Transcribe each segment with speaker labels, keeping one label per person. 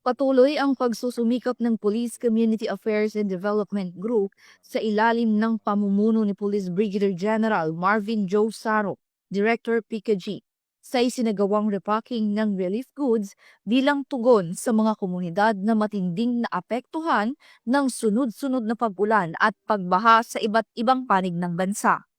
Speaker 1: Patuloy ang pagsusumikap ng Police Community Affairs and Development Group sa ilalim ng pamumuno ni Police Brigadier General Marvin Joe Saro, Director PKG, sa isinagawang repacking ng relief goods bilang tugon sa mga komunidad na matinding naapektuhan ng sunod-sunod na pag-ulan at pagbaha sa iba't ibang panig ng bansa.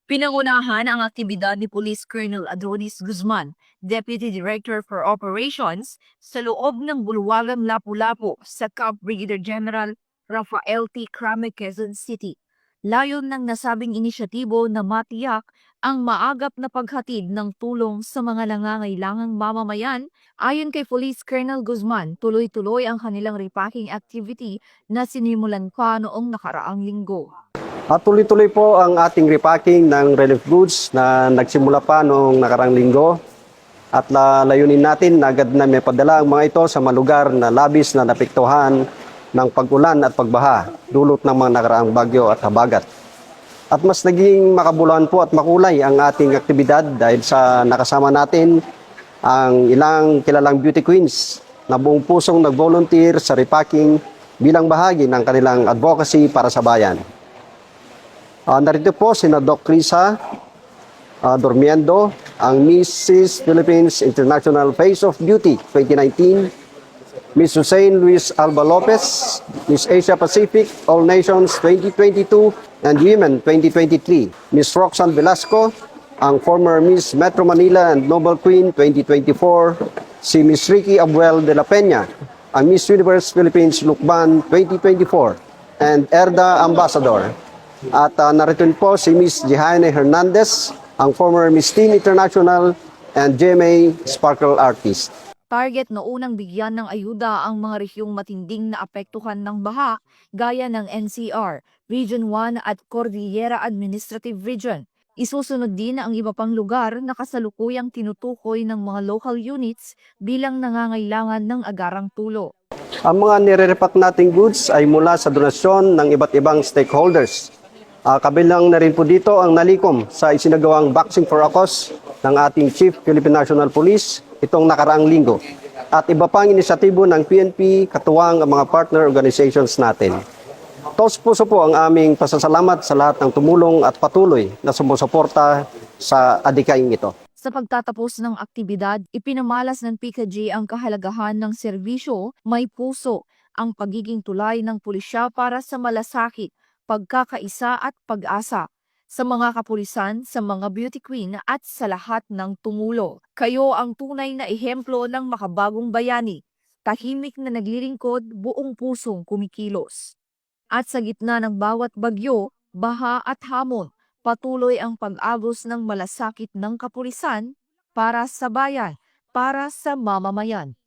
Speaker 1: Pinangunahan ang aktibidad ni Police Colonel Adonis Guzman, Deputy Director for Operations, sa loob ng Bulwagang Lapu-Lapu sa Camp Brigadier General Rafael T. Crame, Quezon City. Layon ng nasabing inisyatibo na matiyak ang maagap na paghatid ng tulong sa mga nangangailangang mamamayan. Ayon kay Police Colonel Guzman, tuloy-tuloy ang kanilang repacking activity na sinimulan pa noong nakaraang linggo.
Speaker 2: At tuloy-tuloy po ang ating repacking ng relief goods na nagsimula pa noong nakarang linggo. At layunin natin na agad na may padala ang mga ito sa mga lugar na labis na napektuhan ng pag-ulan at pagbaha, dulot ng mga nakaraang bagyo at habagat. At mas naging makabuluhan po at makulay ang ating aktibidad dahil sa nakasama natin ang ilang kilalang beauty queens na buong pusong nag-volunteer sa repacking bilang bahagi ng kanilang advocacy para sa bayan. Narito po si Doc Risa Dormiendo, ang Mrs. Philippines International Face of Beauty 2019, Ms. Hussein Luis Alba Lopez, Miss Asia Pacific All Nations 2022 and Women 2023, Ms. Roxanne Velasco, ang former Miss Metro Manila and Nobel Queen 2024, si Miss Ricky Abuel de la Peña, ang Miss Universe Philippines Lukban 2024, and Erda Ambassador. At narito po si Miss Jehaine Hernandez, ang former Miss Teen International and GMA Sparkle Artist.
Speaker 1: Target na unang bigyan ng ayuda ang mga rehiyong matinding naapektuhan ng baha gaya ng NCR, Region 1 at Cordillera Administrative Region. Isusunod din ang iba pang lugar na kasalukuyang tinutukoy ng mga local units bilang nangangailangan ng agarang tulong.
Speaker 2: Ang mga nire-repack nating goods ay mula sa donasyon ng iba't ibang stakeholders. Kabilang na rin po dito ang nalikom sa isinagawang Boxing for a Cause ng ating Chief Philippine National Police itong nakaraang linggo. At iba pang inisyatibo ng PNP katuwang ang mga partner organizations natin. Taos puso po ang aming pasasalamat sa lahat ng tumulong at patuloy na sumusuporta sa adhikaing ito.
Speaker 1: Sa pagtatapos ng aktibidad, ipinamalas ng PKG ang kahalagahan ng serbisyo, may puso, ang pagiging tulay ng pulisya para sa malasakit, pagkakaisa at pag-asa sa mga kapulisan, sa mga beauty queen at sa lahat ng tumulo. Kayo ang tunay na ehemplo ng makabagong bayani, tahimik na naglilingkod, buong pusong kumikilos. At sa gitna ng bawat bagyo, baha at hamon, patuloy ang pag-agos ng malasakit ng kapulisan para sa bayan, para sa mamamayan.